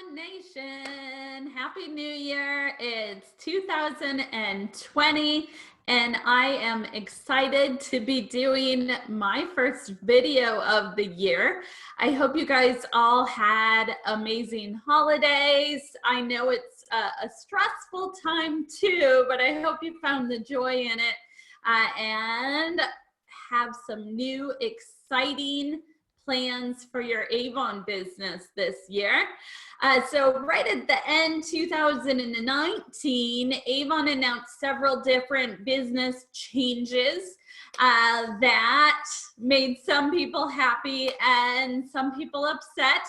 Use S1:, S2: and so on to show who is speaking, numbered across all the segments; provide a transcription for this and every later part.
S1: Avon Nation, Happy New Year. It's 2020 and I am excited to be doing my first video of the year. I hope you guys all had amazing holidays. I know it's a stressful time too, but I hope you found the joy in it and have some new exciting plans for your Avon business this year. So right at the end 2019, Avon announced several different business changes that made some people happy and some people upset.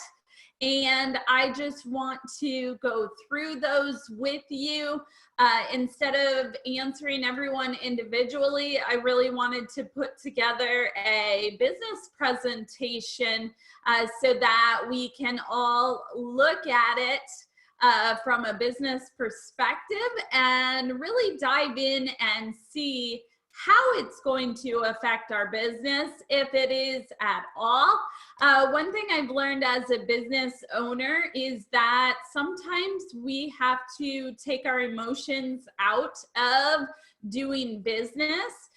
S1: And I just want to go through those with you. Instead of answering everyone individually, I really wanted to put together a business presentation so that we can all look at it from a business perspective and really dive in and see how it's going to affect our business, if it is at all. One thing I've learned as a business owner is that sometimes we have to take our emotions out of doing business.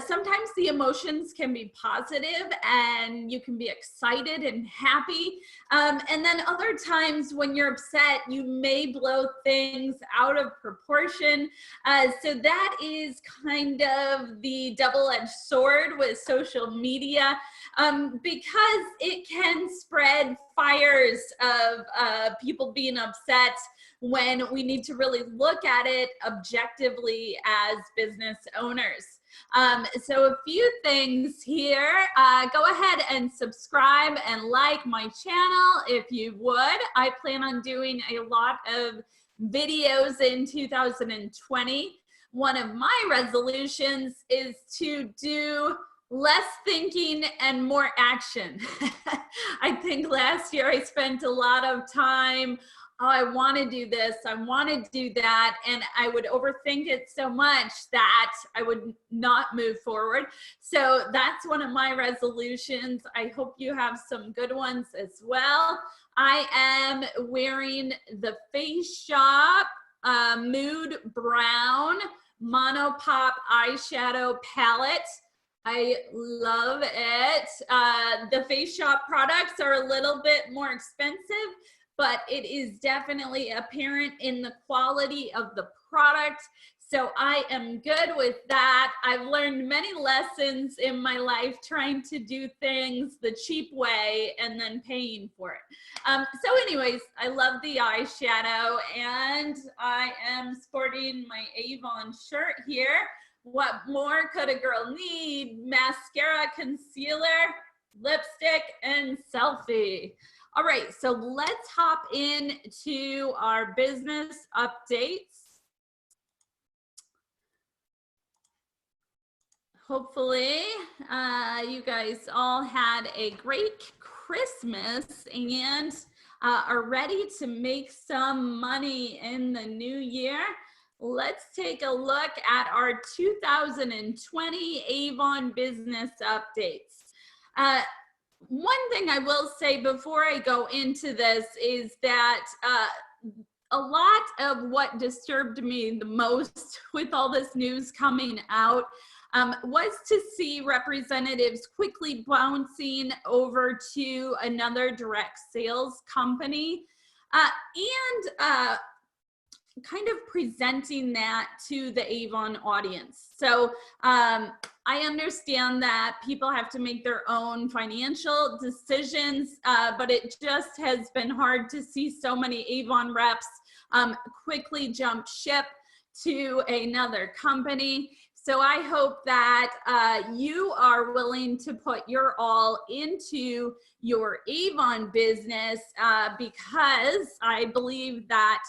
S1: Sometimes the emotions can be positive and you can be excited and happy. And then other times when you're upset, you may blow things out of proportion. So that is kind of the double-edged sword with social media, because it can spread fires of people being upset when we need to really look at it objectively as business owners. So a few things here. Go ahead and subscribe and like my channel if you would. I plan on doing a lot of videos in 2020. One of my resolutions is to do less thinking and more action. I think last year I spent a lot of time, oh, I want to do this, I want to do that, and I would overthink it so much that I would not move forward. So that's one of my resolutions. I hope you have some good ones as well. I am wearing the Face Shop Mood Brown Mono Pop eyeshadow palette. I love it. The Face Shop products are a little bit more expensive, but it is definitely apparent in the quality of the product. So I am good with that. I've learned many lessons in my life trying to do things the cheap way and then paying for it. So anyways, I love the eyeshadow and I am sporting my Avon shirt here. What more could a girl need? Mascara, concealer, lipstick, and selfie. All right, so let's hop into our business updates. Hopefully, you guys all had a great Christmas and are ready to make some money in the new year. Let's take a look at our 2020 Avon business updates. One thing I will say before I go into this is that a lot of what disturbed me the most with all this news coming out was to see representatives quickly bouncing over to another direct sales company and kind of presenting that to the Avon audience. So I understand that people have to make their own financial decisions, but it just has been hard to see so many Avon reps quickly jump ship to another company. So I hope that you are willing to put your all into your Avon business because I believe that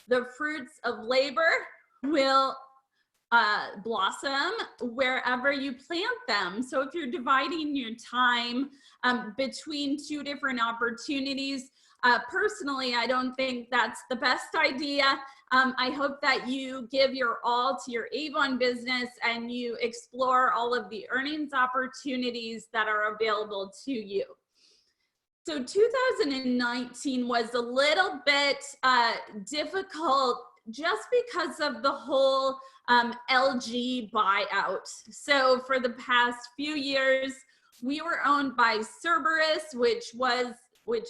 S1: the fruits of labor will blossom wherever you plant them. So if you're dividing your time between two different opportunities, personally, I don't think that's the best idea. I hope that you give your all to your Avon business and you explore all of the earnings opportunities that are available to you. So 2019 was a little bit difficult just because of the whole LG buyout. So for the past few years, we were owned by Cerberus, which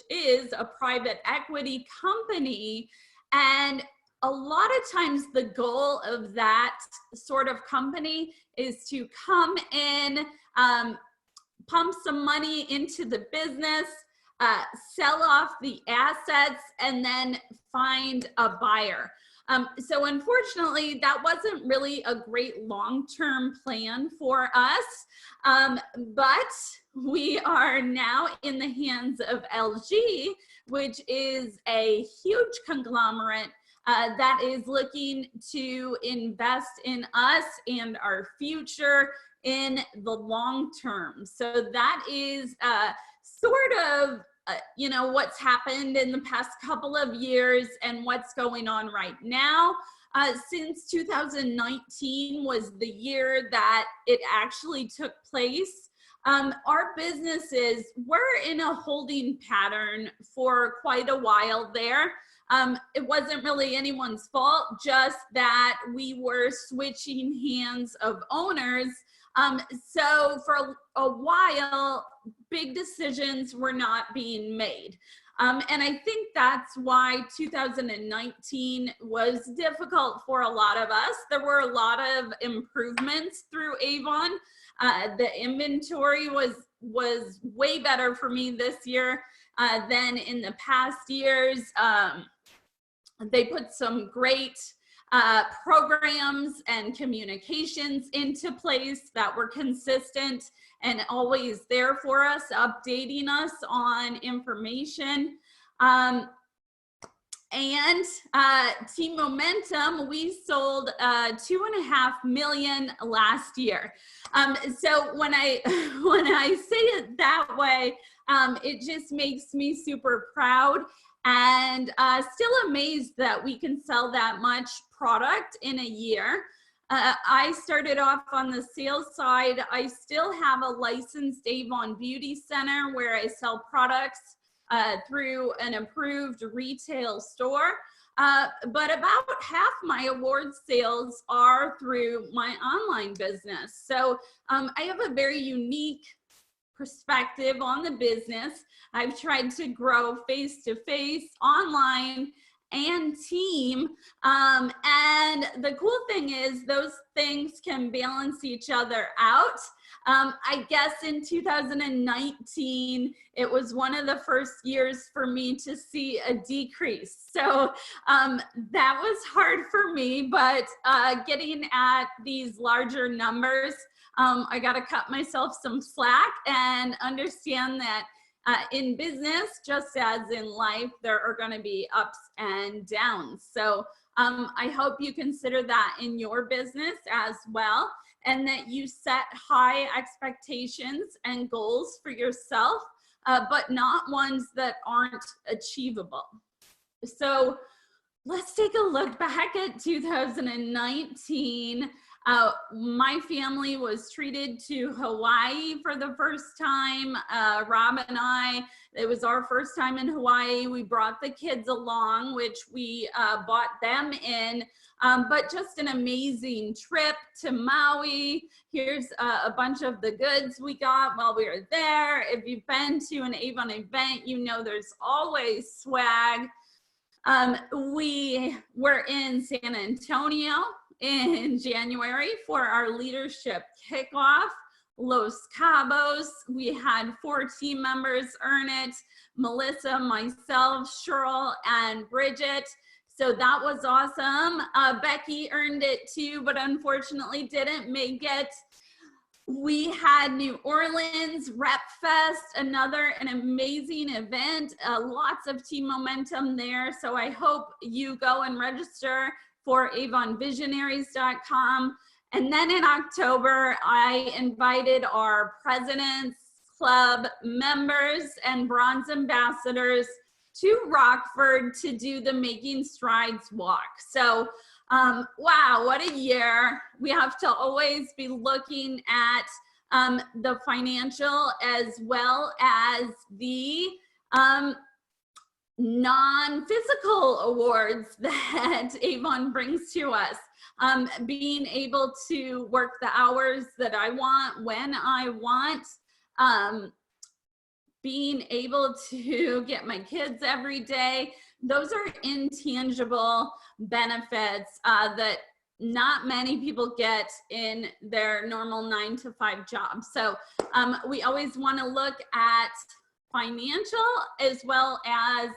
S1: is a private equity company. And a lot of times the goal of that sort of company is to come in, pump some money into the business, sell off the assets, and then find a buyer. So unfortunately, that wasn't really a great long-term plan for us, but we are now in the hands of LG, which is a huge conglomerate that is looking to invest in us and our future in the long term. So that is sort of you know, what's happened in the past couple of years and what's going on right now. Since 2019 was the year that it actually took place, our businesses were in a holding pattern for quite a while there. It wasn't really anyone's fault, just that we were switching hands of owners. So for a while, big decisions were not being made. And I think that's why 2019 was difficult for a lot of us. There were a lot of improvements through Avon. The inventory was way better for me this year than in the past years. They put some great programs and communications into place that were consistent and always there for us, updating us on information. And Team Momentum, we sold 2.5 million last year. So when I say it that way, it just makes me super proud and still amazed that we can sell that much product in a year. I started off on the sales side. I still have a licensed Avon Beauty Center where I sell products through an approved retail store. But about half my award sales are through my online business. So I have a very unique perspective on the business. I've tried to grow face-to-face, online, and team. And the cool thing is those things can balance each other out. I guess in 2019, it was one of the first years for me to see a decrease. So that was hard for me, but getting at these larger numbers, I got to cut myself some slack and understand that in business, just as in life, there are going to be ups and downs. So I hope you consider that in your business as well, and that you set high expectations and goals for yourself, but not ones that aren't achievable. So let's take a look back at 2019. My family was treated to Hawaii for the first time. Rob and I, it was our first time in Hawaii. We brought the kids along, which we bought them in, but just an amazing trip to Maui. Here's a bunch of the goods we got while we were there. If you've been to an Avon event, you know there's always swag. We were in San Antonio in January for our leadership kickoff. Los Cabos, we had 4 team members earn it: Melissa, myself, Cheryl, and Bridget. So that was awesome. Becky earned it too, but unfortunately didn't make it. We had New Orleans Rep Fest, an amazing event, lots of team momentum there. So I hope you go and register for avonvisionaries.com. And then in October, I invited our President's Club members and bronze ambassadors to Rockford to do the Making Strides walk. So wow, what a year. We have to always be looking at the financial as well as the non-physical awards that Avon brings to us. Being able to work the hours that I want, when I want, being able to get my kids every day. Those are intangible benefits that not many people get in their normal 9-to-5 job. So we always want to look at financial as well as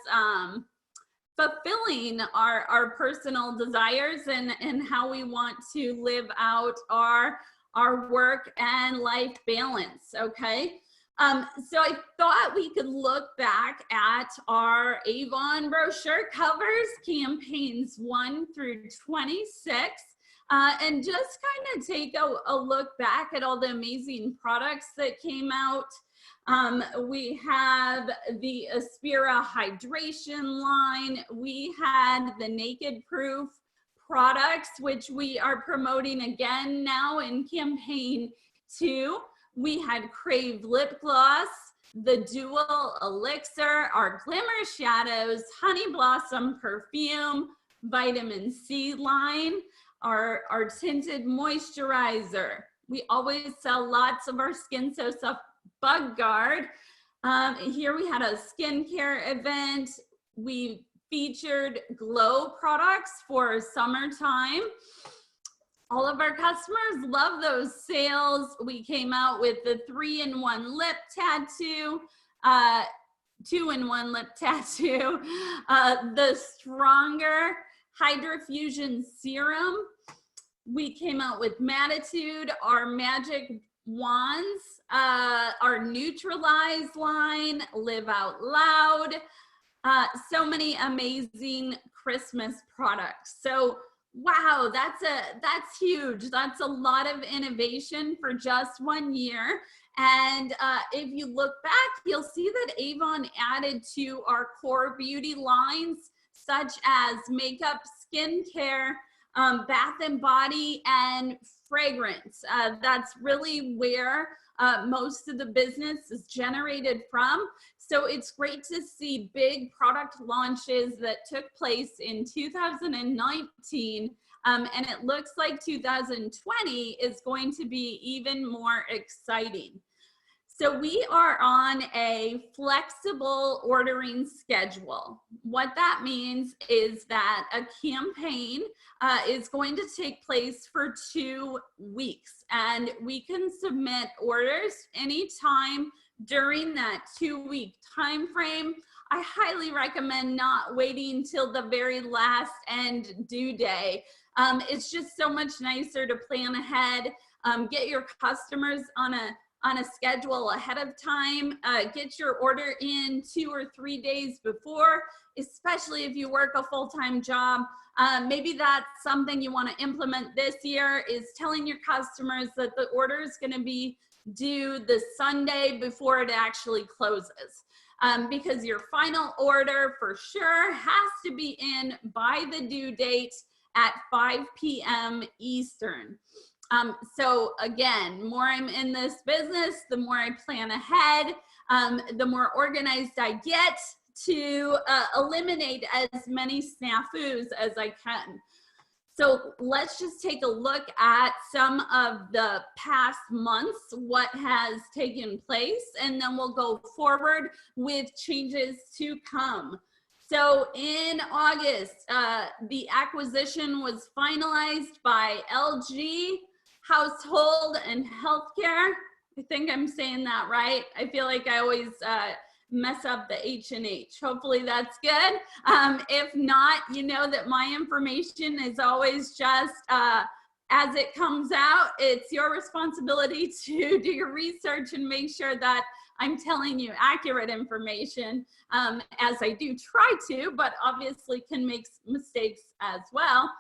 S1: fulfilling our personal desires and how we want to live out our work and life balance, okay? So I thought we could look back at our Avon brochure covers, campaigns 1 through 26, and just kind of take a look back at all the amazing products that came out. We have the Aspira hydration line. We had the Naked Proof products, which we are promoting again now in campaign 2. We had Crave lip gloss, the Dual Elixir, our Glimmer Shadows, Honey Blossom perfume, vitamin C line, our tinted moisturizer. We always sell lots of our Skin So Soft Bug Guard. Here we had a skincare event. We featured glow products for summertime. All of our customers love those sales. We came out with the 3-in-1 lip tattoo, 2-in-1 lip tattoo, the Stronger Hydrofusion Serum. We came out with Matitude, our magic wands, our Neutralize line, Live Out Loud, so many amazing Christmas products. So wow, that's huge. That's a lot of innovation for just 1 year. And if you look back, you'll see that Avon added to our core beauty lines, such as makeup, skincare, bath and body, and fragrance. That's really where most of the business is generated from. So it's great to see big product launches that took place in 2019. And it looks like 2020 is going to be even more exciting. So we are on a flexible ordering schedule. What that means is that a campaign is going to take place for 2 weeks, and we can submit orders anytime during that 2-week time frame. I highly recommend not waiting till the very last end due day. It's just so much nicer to plan ahead, get your customers on a schedule ahead of time, get your order in 2 or 3 days before, especially if you work a full-time job. Maybe that's something you want to implement this year, is telling your customers that the order is going to be due the Sunday before it actually closes. Because your final order for sure has to be in by the due date at 5 p.m. Eastern. So again, more I'm in this business, the more I plan ahead, the more organized I get to eliminate as many snafus as I can. So let's just take a look at some of the past months, what has taken place, and then we'll go forward with changes to come. So in August, the acquisition was finalized by LG Household and Healthcare. I think I'm saying that right. I feel like I always mess up the H&H. Hopefully that's good. If not, you know that my information is always just as it comes out. It's your responsibility to do your research and make sure that I'm telling you accurate information, as I do try to, but obviously can make mistakes as well.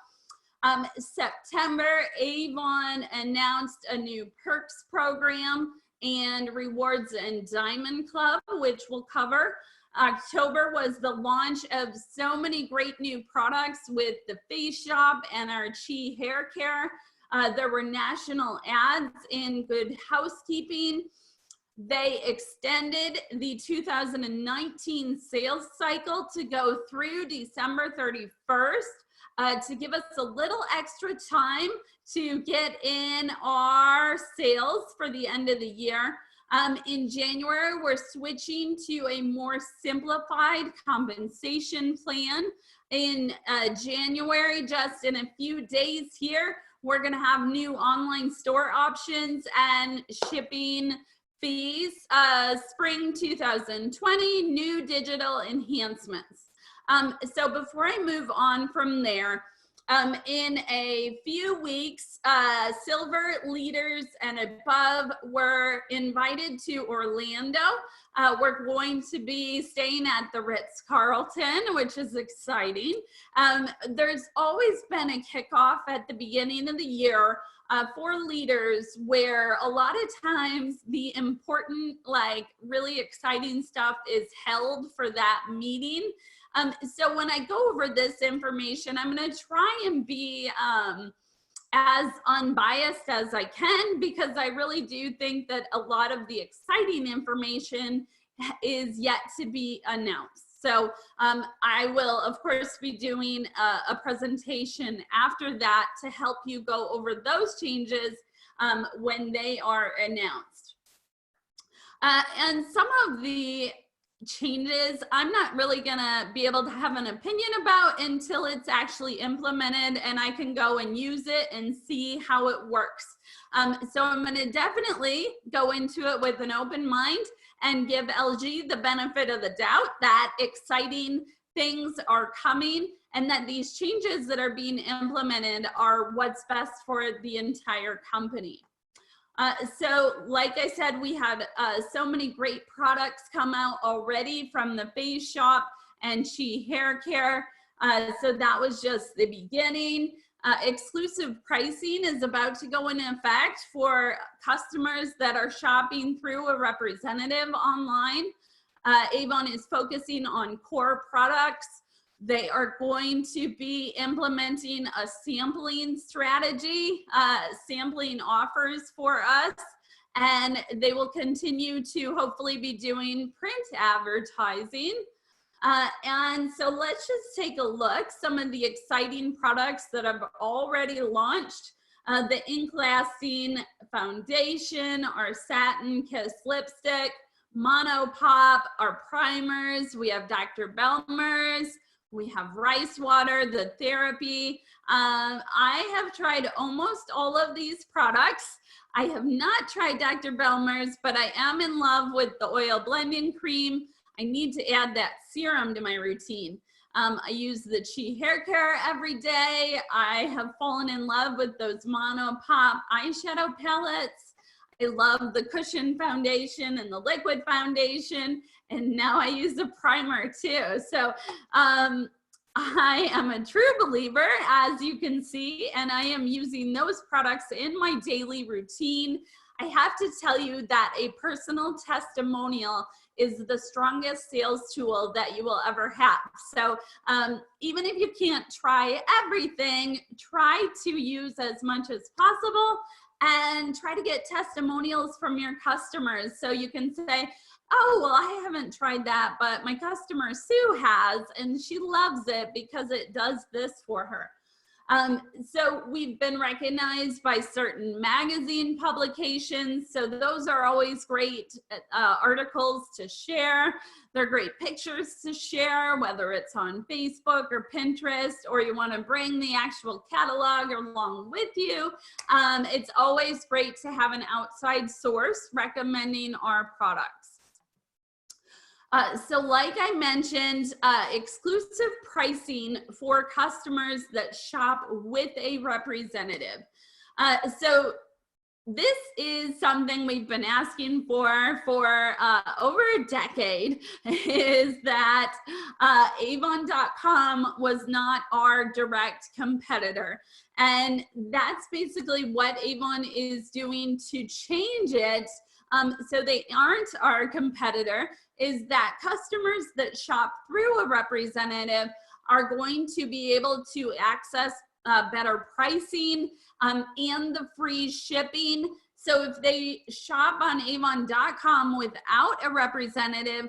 S1: September, Avon announced a new perks program and rewards and diamond club, which we'll cover. October was the launch of so many great new products with the Face Shop and our Chi hair care. There were national ads in Good Housekeeping. They extended the 2019 sales cycle to go through December 31st to give us a little extra time to get in our sales for the end of the year. In January, we're switching to a more simplified compensation plan. In January, just in a few days here, we're going to have new online store options and shipping fees. Spring 2020, new digital enhancements. So before I move on from there, in a few weeks, silver leaders and above were invited to Orlando. We're going to be staying at the Ritz-Carlton, which is exciting. There's always been a kickoff at the beginning of the year for leaders where a lot of times the important, like really exciting stuff is held for that meeting. So when I go over this information, I'm going to try and be as unbiased as I can, because I really do think that a lot of the exciting information is yet to be announced. So I will, of course, be doing a presentation after that to help you go over those changes when they are announced. And some of the changes I'm not really gonna be able to have an opinion about until it's actually implemented and I can go and use it and see how it works. So I'm gonna definitely go into it with an open mind and give LG the benefit of the doubt that exciting things are coming and that these changes that are being implemented are what's best for the entire company. So like I said, we had so many great products come out already from the Face Shop and Chi Hair Care. So that was just the beginning. Exclusive pricing is about to go into effect for customers that are shopping through a representative online. Avon is focusing on core products. They are going to be implementing a sampling strategy, sampling offers for us, and they will continue to hopefully be doing print advertising. And so let's just take a look, some of the exciting products that have already launched. The Ink Lasting Foundation, our Satin Kiss Lipstick, Mono Pop, our primers, we have Dr. Belmer's, we have Rice Water, the Therapy. I have tried almost all of these products. I have not tried Dr. Belmer's, but I am in love with the oil blending cream. I need to add that serum to my routine. I use the Chi Hair Care every day. I have fallen in love with those Mono Pop eyeshadow palettes. I love the Cushion Foundation and the Liquid Foundation. And now I use a primer too. So I am a true believer, as you can see, and I am using those products in my daily routine. I have to tell you that a personal testimonial is the strongest sales tool that you will ever have. So even if you can't try everything, try to use as much as possible and try to get testimonials from your customers so you can say, oh, well, I haven't tried that, but my customer Sue has, and she loves it because it does this for her. So we've been recognized by certain magazine publications. So those are always great articles to share. They're great pictures to share, whether it's on Facebook or Pinterest, or you want to bring the actual catalog along with you. It's always great to have an outside source recommending our products. So like I mentioned, exclusive pricing for customers that shop with a representative. So this is something we've been asking for over a decade, is that Avon.com was not our direct competitor. And that's basically what Avon is doing to change it so they aren't our competitor, is that customers that shop through a representative are going to be able to access better pricing and the free shipping. So if they shop on Avon.com without a representative,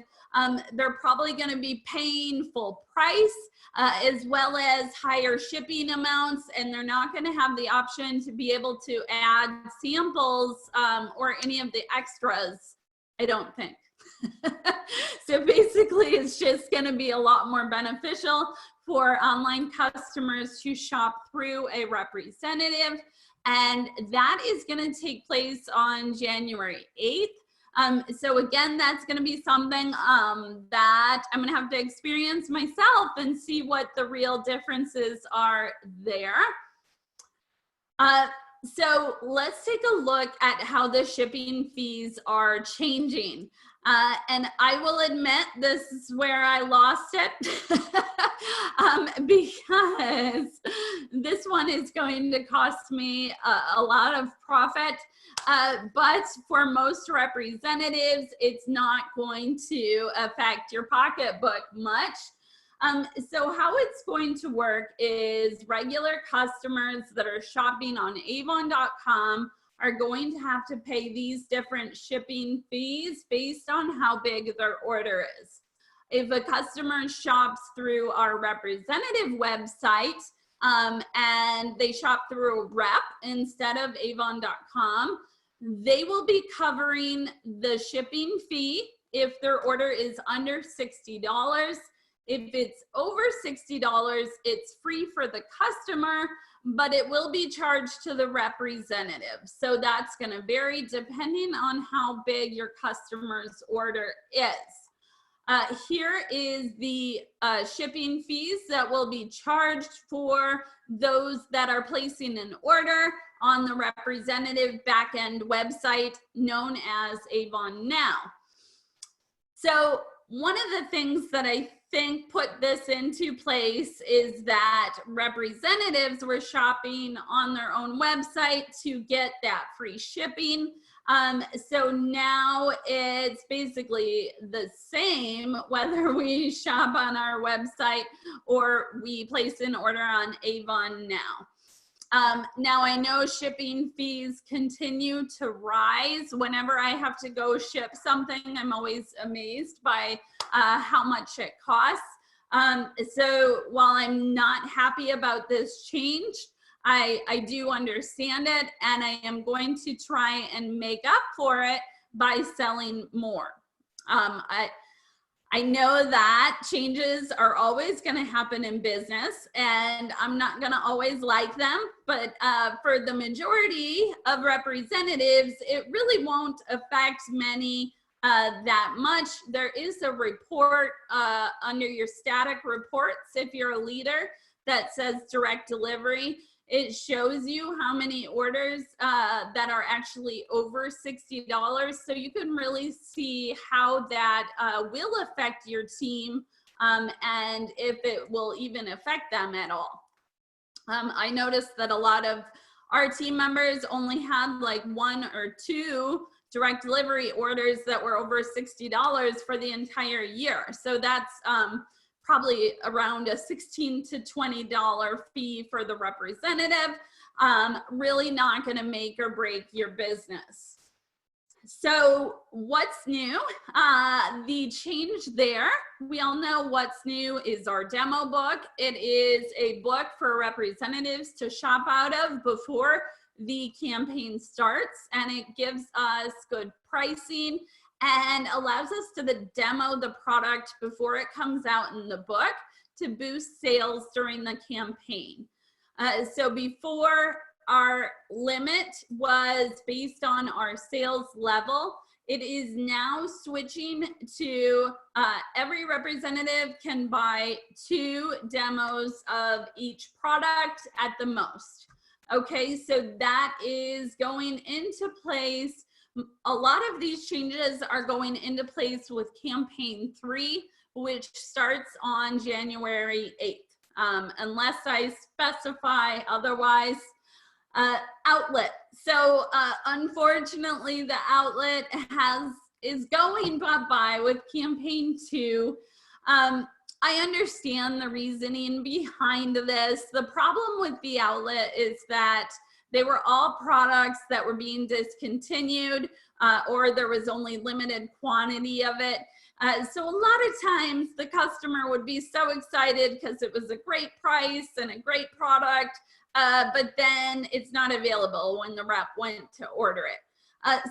S1: they're probably going to be paying full price as well as higher shipping amounts, and they're not going to have the option to be able to add samples or any of the extras, I don't think. So basically, it's just going to be a lot more beneficial for online customers to shop through a representative. And that is going to take place on January 8th. So again, that's going to be something that I'm going to have to experience myself and see what the real differences are there. So let's take a look at how the shipping fees are changing. And I will admit this is where I lost it because this one is going to cost me a lot of profit. But for most representatives, it's not going to affect your pocketbook much. So how it's going to work is regular customers that are shopping on Avon.com are going to have to pay these different shipping fees based on how big their order is. If a customer shops through our representative website and they shop through a rep instead of Avon.com, they will be covering the shipping fee if their order is under $60. If it's over $60, it's free for the customer, but it will be charged to the representative. So that's going to vary depending on how big your customer's order is. Here is the shipping fees that will be charged for those that are placing an order on the representative backend website known as Avon Now. So one of the things that I think put this into place is that representatives were shopping on their own website to get that free shipping. So now it's basically the same whether we shop on our website or we place an order on Avon Now. Now I know shipping fees continue to rise. Whenever I have to go ship something, I'm always amazed by how much it costs. So while I'm not happy about this change, I do understand it, and I am going to try and make up for it by selling more. I know that changes are always going to happen in business, and I'm not going to always like them, but for the majority of representatives, it really won't affect many that much. There is a report under your static reports if you're a leader that says direct delivery. It shows you how many orders that are actually over $60. So you can really see how that will affect your team and if it will even affect them at all. I noticed that a lot of our team members only had like 1 or 2 direct delivery orders that were over $60 for the entire year. So that's probably around a $16 to $20 fee for the representative, really not going to make or break your business. So what's new? The change there, we all know what's new is our demo book. It is a book for representatives to shop out of before the campaign starts, and it gives us good pricing and allows us to demo the product before it comes out in the book to boost sales during the campaign. So before, our limit was based on our sales level. It is now switching to every representative can buy 2 demos of each product at the most. Okay, so that is going into place. A lot of these changes are going into place with campaign 3, which starts on January 8th, unless I specify otherwise. Outlet. So unfortunately, the outlet is going bye-bye with campaign 2. I understand the reasoning behind this. The problem with the outlet is that They were all products that were being discontinued, or there was only limited quantity of it. So a lot of times the customer would be so excited because it was a great price and a great product, but then it's not available when the rep went to order it.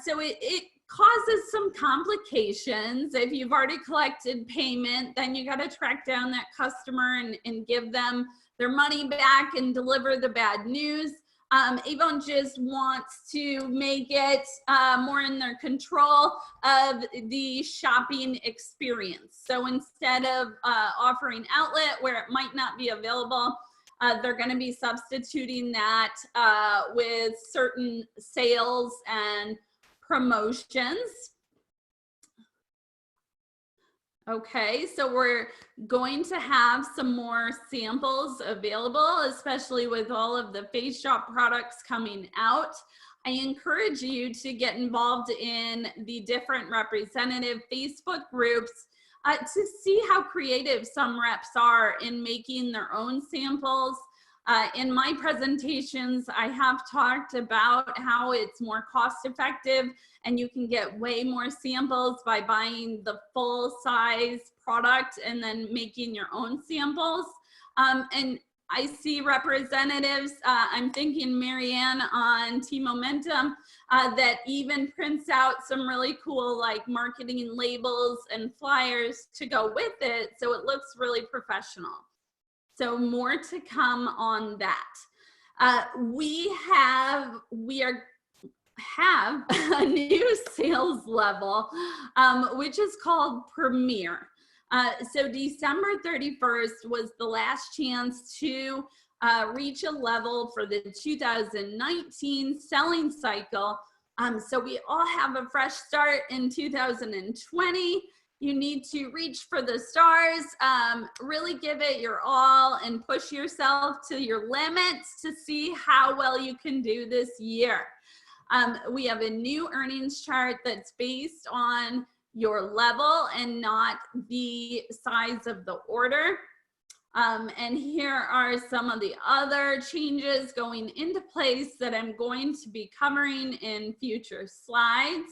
S1: So it causes some complications. If you've already collected payment, then you got to track down that customer and give them their money back and deliver the bad news. Avon just wants to make it more in their control of the shopping experience. So instead of offering outlet where it might not be available, they're going to be substituting that with certain sales and promotions. Okay, so we're going to have some more samples available, especially with all of the Face Shop products coming out. I encourage you to get involved in the different representative Facebook groups to see how creative some reps are in making their own samples. In my presentations, I have talked about how it's more cost effective and you can get way more samples by buying the full size product and then making your own samples. And I see representatives, I'm thinking Marianne on Team Momentum, that even prints out some really cool like marketing labels and flyers to go with it, so it looks really professional. So more to come on that. We have a new sales level, which is called Premier. So December 31st was the last chance to reach a level for the 2019 selling cycle. So we all have a fresh start in 2020. You need to reach for the stars, really give it your all and push yourself to your limits to see how well you can do this year. We have a new earnings chart that's based on your level and not the size of the order. And here are some of the other changes going into place that I'm going to be covering in future slides.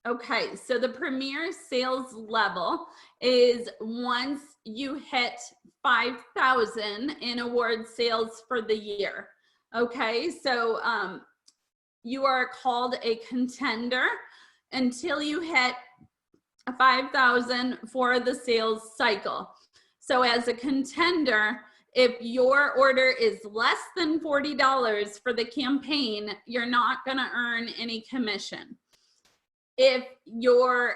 S1: Okay, so the Premier sales level is once you hit 5,000 in award sales for the year. Okay, so you are called a contender until you hit 5,000 for the sales cycle. So as a contender, if your order is less than $40 for the campaign, you're not going to earn any commission. If you're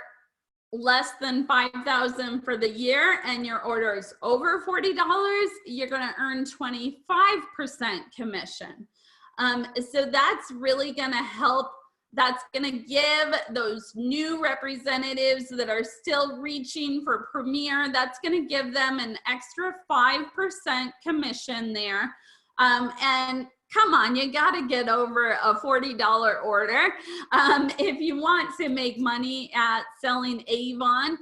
S1: less than 5,000 for the year and your order is over $40, you're going to earn 25% commission. So that's really going to help. That's going to give those new representatives that are still reaching for Premier, that's going to give them an extra 5% commission there. And come on, you got to get over a $40 order. If you want to make money at selling Avon,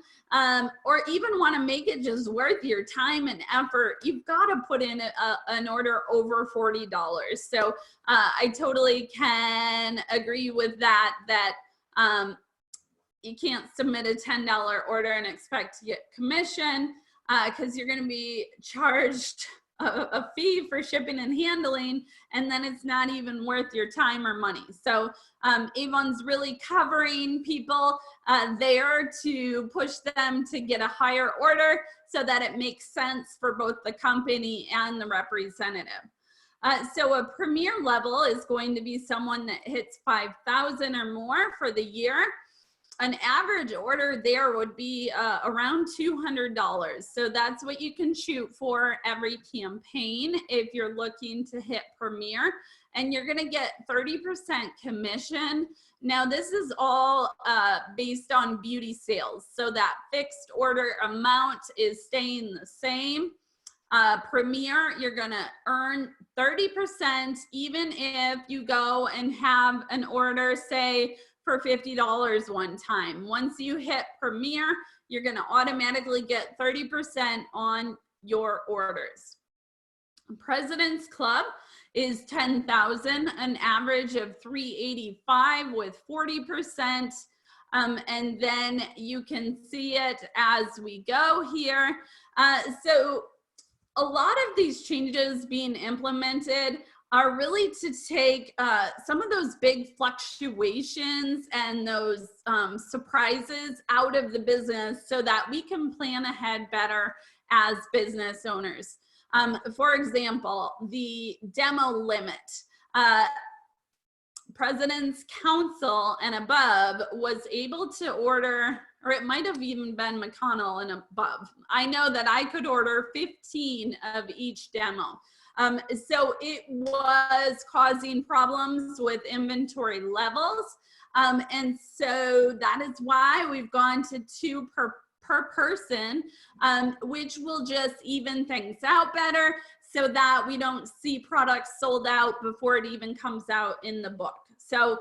S1: or even want to make it just worth your time and effort, you've got to put in an order over $40. So I totally can agree with that, you can't submit a $10 order and expect to get commission because you're going to be charged a fee for shipping and handling, and then it's not even worth your time or money. So Avon's really covering people there to push them to get a higher order so that it makes sense for both the company and the representative. So a Premier level is going to be someone that hits 5,000 or more for the year. An average order there would be around $200. So that's what you can shoot for every campaign if you're looking to hit Premier, and you're gonna get 30% commission. Now this is all based on beauty sales. So that fixed order amount is staying the same. Premier, you're gonna earn 30% even if you go and have an order, say, for $50 one time. Once you hit Premier, you're gonna automatically get 30% on your orders. President's Club is 10,000, an average of 385 with 40%. And then you can see it as we go here. So a lot of these changes being implemented are really to take some of those big fluctuations and those surprises out of the business so that we can plan ahead better as business owners. For example, the demo limit. President's Council and above was able to order, or it might have even been McConnell and above. I know that I could order 15 of each demo. So it was causing problems with inventory levels. And so that is why we've gone to 2 per person, which will just even things out better so that we don't see products sold out before it even comes out in the book. So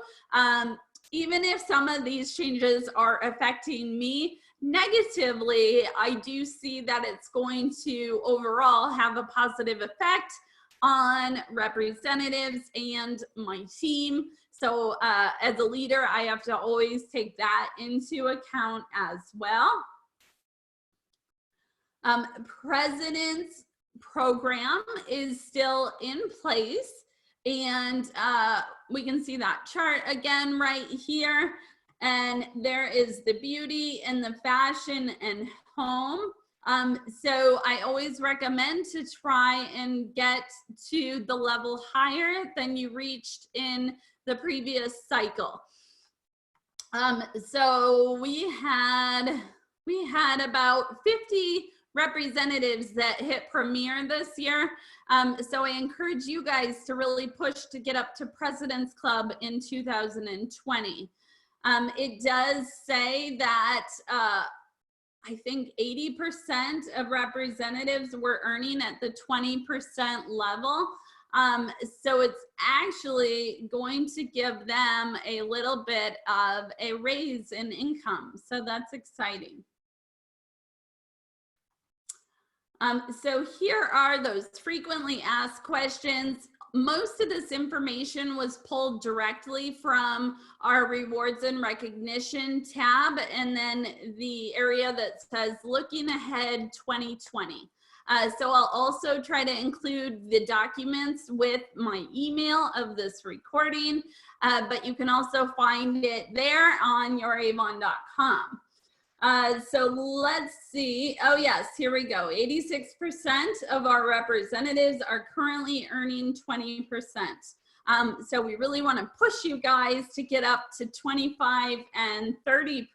S1: even if some of these changes are affecting me negatively, I do see that it's going to overall have a positive effect on representatives and my team. So as a leader, I have to always take that into account as well. President's program is still in place, and we can see that chart again right here. And there is the beauty and the fashion and home. So I always recommend to try and get to the level higher than you reached in the previous cycle. So we had about 50 representatives that hit Premier this year. So I encourage you guys to really push to get up to President's Club in 2020. It does say that I think 80% of representatives were earning at the 20% level. So it's actually going to give them a little bit of a raise in income. So that's exciting. So here are those frequently asked questions. Most of this information was pulled directly from our rewards and recognition tab, and then the area that says looking ahead 2020. So I'll also try to include the documents with my email of this recording, but you can also find it there on youravon.com. So let's see. Oh yes, here we go. 86% of our representatives are currently earning 20%. So we really want to push you guys to get up to 25 and 30%.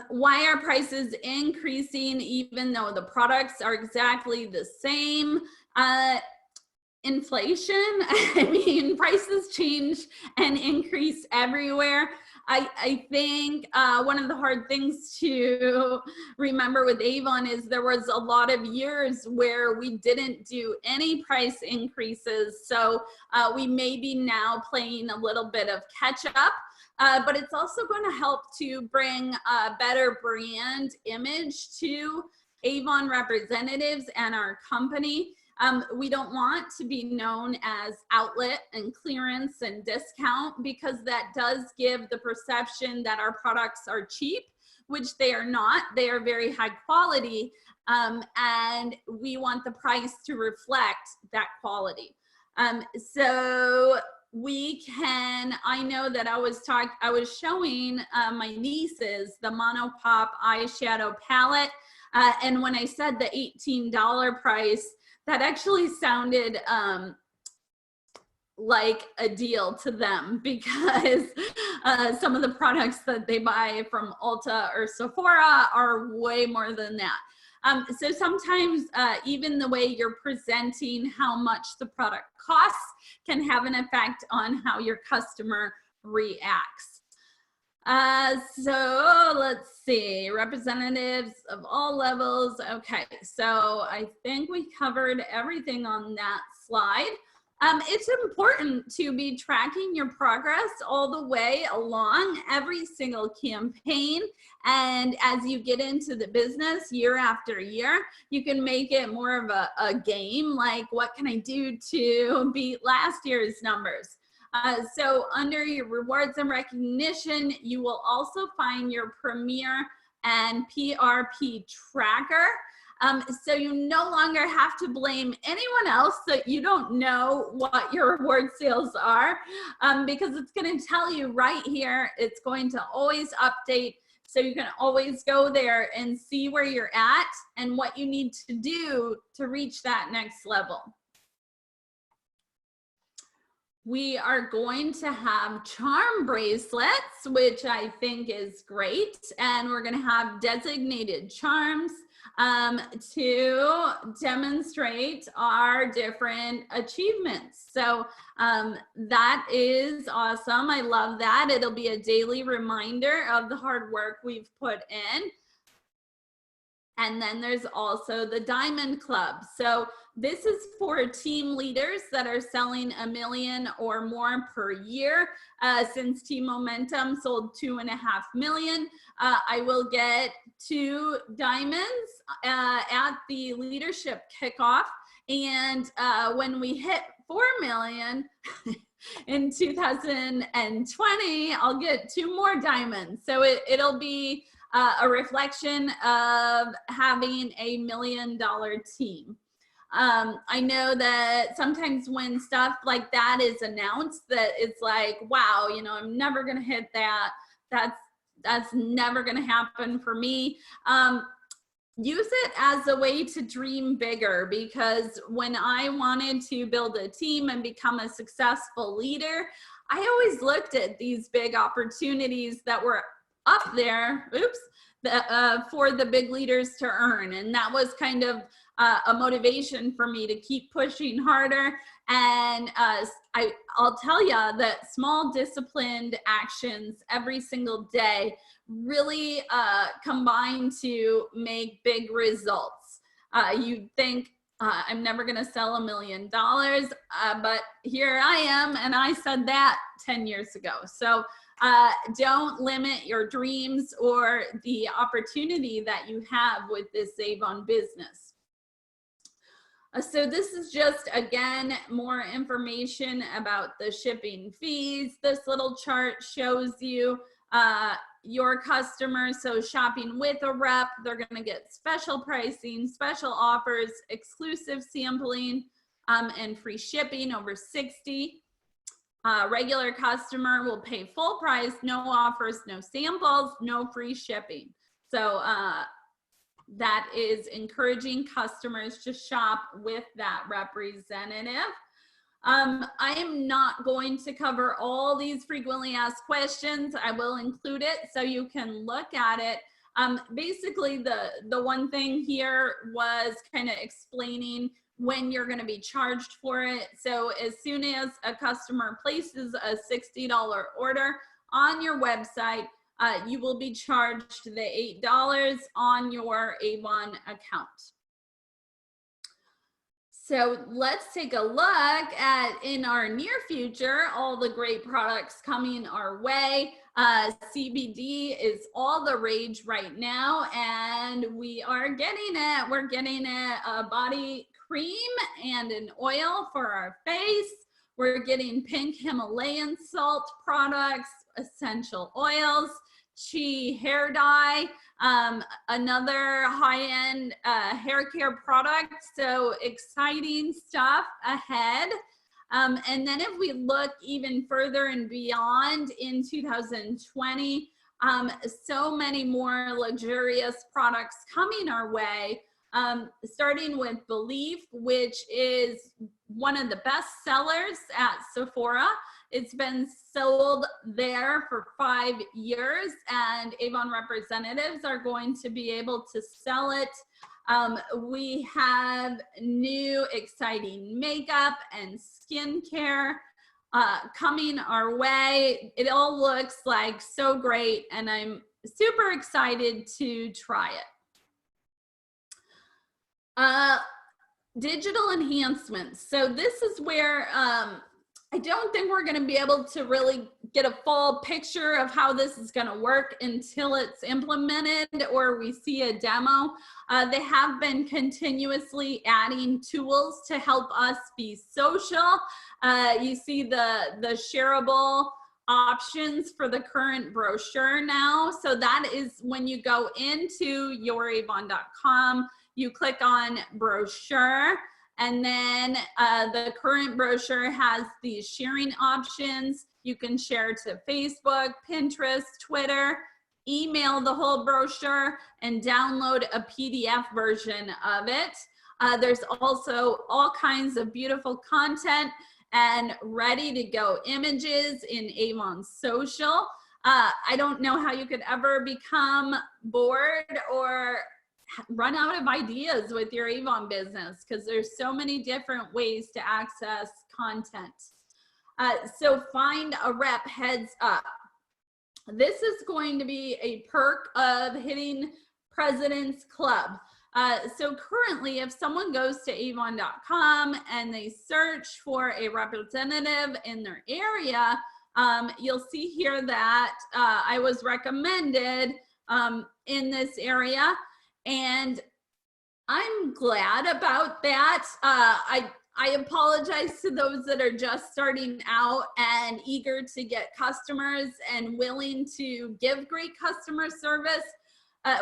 S1: Why are prices increasing even though the products are exactly the same? Inflation. I mean, prices change and increase everywhere. I think one of the hard things to remember with Avon is there was a lot of years where we didn't do any price increases. So we may be now playing a little bit of catch up, but it's also going to help to bring a better brand image to Avon representatives and our company. We don't want to be known as outlet and clearance and discount, because that does give the perception that our products are cheap, which they are not. They are very high quality, and we want the price to reflect that quality. So we can, I know that I was showing my nieces the Monopop eyeshadow palette, and when I said the $18 price, that actually sounded like a deal to them, because some of the products that they buy from Ulta or Sephora are way more than that. So sometimes even the way you're presenting how much the product costs can have an effect on how your customer reacts. So let's see, representatives of all levels. Okay, so I think we covered everything on that slide. It's important to be tracking your progress all the way along every single campaign. And as you get into the business year after year, you can make it more of a game, like what can I do to beat last year's numbers? So under your rewards and recognition, you will also find your Premier and PRP tracker. So you no longer have to blame anyone else that you don't know what your reward sales are, because it's going to tell you right here. It's going to always update, so you can always go there and see where you're at and what you need to do to reach that next level. We are going to have charm bracelets, which I think is great, and we're going to have designated charms to demonstrate our different achievements. So that is awesome. I love that. It'll be a daily reminder of the hard work we've put in. And then there's also the Diamond Club. So this is for team leaders that are selling $1 million or more per year. Since Team Momentum sold $2.5 million, I will get 2 diamonds at the leadership kickoff. And when we hit 4 million in 2020, I'll get 2 more diamonds. So it'll be a reflection of having a $1 million team. I know that sometimes when stuff like that is announced, that it's like, wow, you know, I'm never going to hit that. That's never going to happen for me. Use it as a way to dream bigger, because when I wanted to build a team and become a successful leader, I always looked at these big opportunities that were up there, for the big leaders to earn. And that was kind of a motivation for me to keep pushing harder. And I'll tell you that small disciplined actions every single day really combine to make big results. You'd think, I'm never going to sell $1 million, but here I am, and I said that 10 years ago. So don't limit your dreams or the opportunity that you have with this Avon business. So this is just, again, more information about the shipping fees. This little chart shows you your customers. So shopping with a rep, they're going to get special pricing, special offers, exclusive sampling, and free shipping over 60. Regular customer will pay full price, no offers, no samples, no free shipping. So that is encouraging customers to shop with that representative. I am not going to cover all these frequently asked questions. I will include it so you can look at it. Basically, the one thing here was kind of explaining when you're going to be charged for it. So as soon as a customer places a $60 order on your website, you will be charged the $8 on your Avon account. So let's take a look at, in our near future, all the great products coming our way. CBD is all the rage right now, and we are getting it. We're getting it, a body cream and an oil for our face. We're getting pink Himalayan salt products, essential oils, Chi hair dye, another high-end hair care product. So exciting stuff ahead. And then if we look even further and beyond in 2020, so many more luxurious products coming our way, starting with Belief, which is one of the best sellers at Sephora. It's been sold there for 5 years, and Avon representatives are going to be able to sell it. We have new exciting makeup and skincare coming our way. It all looks like so great, and I'm super excited to try it. digital enhancements. So this is where I don't think we're going to be able to really get a full picture of how this is going to work until it's implemented or we see a demo. They have been continuously adding tools to help us be social. You see the shareable options for the current brochure now. So that is when you go into youravon.com, you click on brochure, and then the current brochure has these sharing options. You can share to Facebook, Pinterest, Twitter, email the whole brochure, and download a PDF version of it. There's also all kinds of beautiful content and ready to go images in Avon Social. I don't know how you could ever become bored or run out of ideas with your Avon business, because there's so many different ways to access content. So find a rep heads up. This is going to be a perk of hitting President's Club. So currently, if someone goes to avon.com and they search for a representative in their area, you'll see here that I was recommended in this area. And I'm glad about that. I apologize to those that are just starting out and eager to get customers and willing to give great customer service.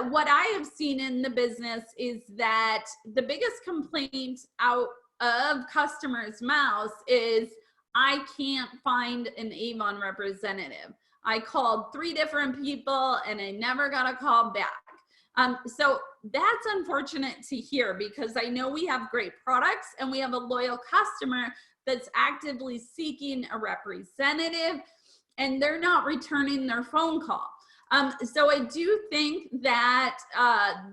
S1: What I have seen in the business is that the biggest complaint out of customers' mouths is, I can't find an Avon representative. I called 3 different people and I never got a call back. So that's unfortunate to hear, because I know we have great products and we have a loyal customer that's actively seeking a representative and they're not returning their phone call. So I do think that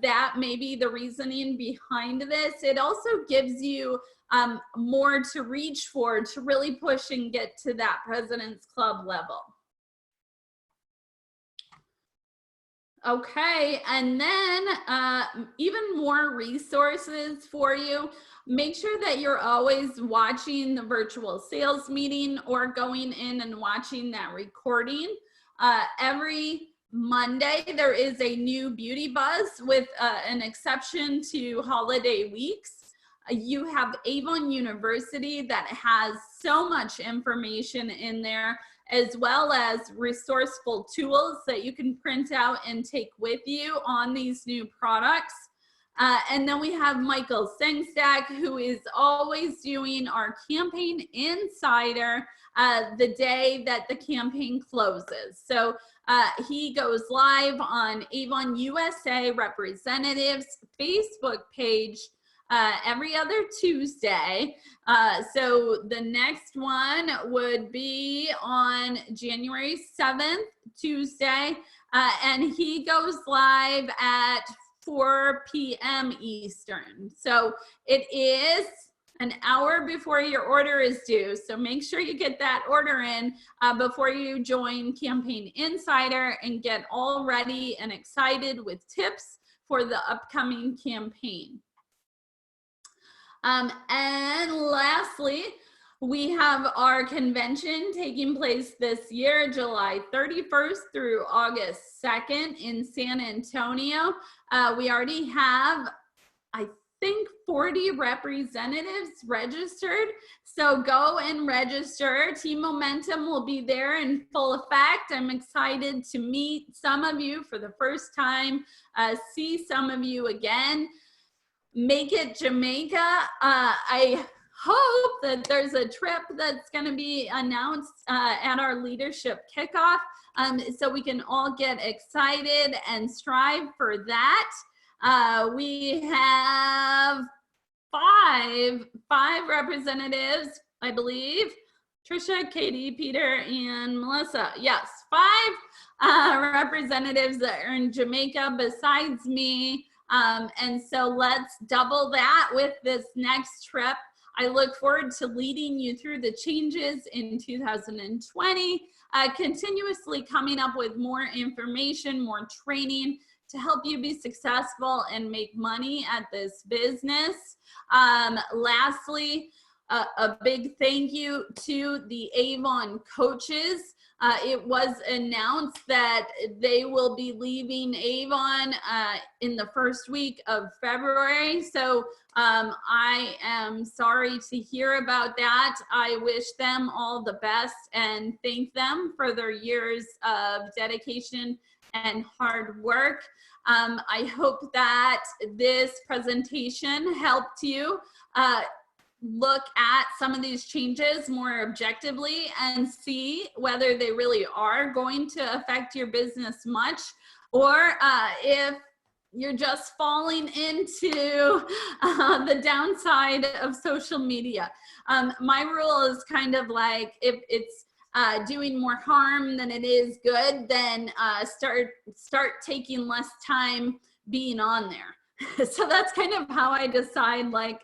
S1: that may be the reasoning behind this. It also gives you more to reach for to really push and get to that President's Club level. Okay, and then even more resources for you. Make sure that you're always watching the virtual sales meeting or going in and watching that recording. Every Monday, there is a new beauty buzz with an exception to holiday weeks. You have Avon University that has so much information in there, as well as resourceful tools that you can print out and take with you on these new products. And then we have Michael Sengstack, who is always doing our campaign insider the day that the campaign closes. So he goes live on Avon USA Representatives Facebook page every other Tuesday. So the next one would be on January 7th, Tuesday, and he goes live at 4 p.m. Eastern. So it is an hour before your order is due. So make sure you get that order in before you join Campaign Insider and get all ready and excited with tips for the upcoming campaign. And lastly, we have our convention taking place this year, July 31st through August 2nd in San Antonio. We already have, I think, 40 representatives registered. So go and register. Team Momentum will be there in full effect. I'm excited to meet some of you for the first time, see some of you again. Make it Jamaica. I hope that there's a trip that's going to be announced at our leadership kickoff, so we can all get excited and strive for that. We have five representatives, I believe. Trisha, Katie, Peter, and Melissa. Yes, 5 representatives that are in Jamaica besides me. And so let's double that with this next trip. I look forward to leading you through the changes in 2020, continuously coming up with more information, more training to help you be successful and make money at this business. Lastly, a big thank you to the Avon coaches. It was announced that they will be leaving Avon in the first week of February. So I am sorry to hear about that. I wish them all the best and thank them for their years of dedication and hard work. I hope that this presentation helped you look at some of these changes more objectively and see whether they really are going to affect your business much, or if you're just falling into the downside of social media. My rule is kind of like, if it's doing more harm than it is good, then start taking less time being on there. So that's kind of how I decide like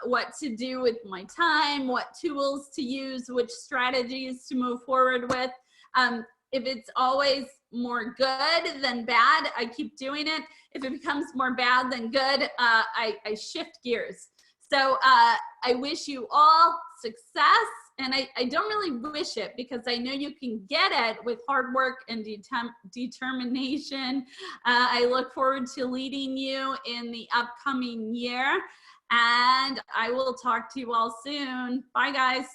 S1: what to do with my time, what tools to use, which strategies to move forward with. If it's always more good than bad, I keep doing it. If it becomes more bad than good, I shift gears. So I wish you all success. And I don't really wish it, because I know you can get it with hard work and determination. I look forward to leading you in the upcoming year, and I will talk to you all soon. Bye, guys.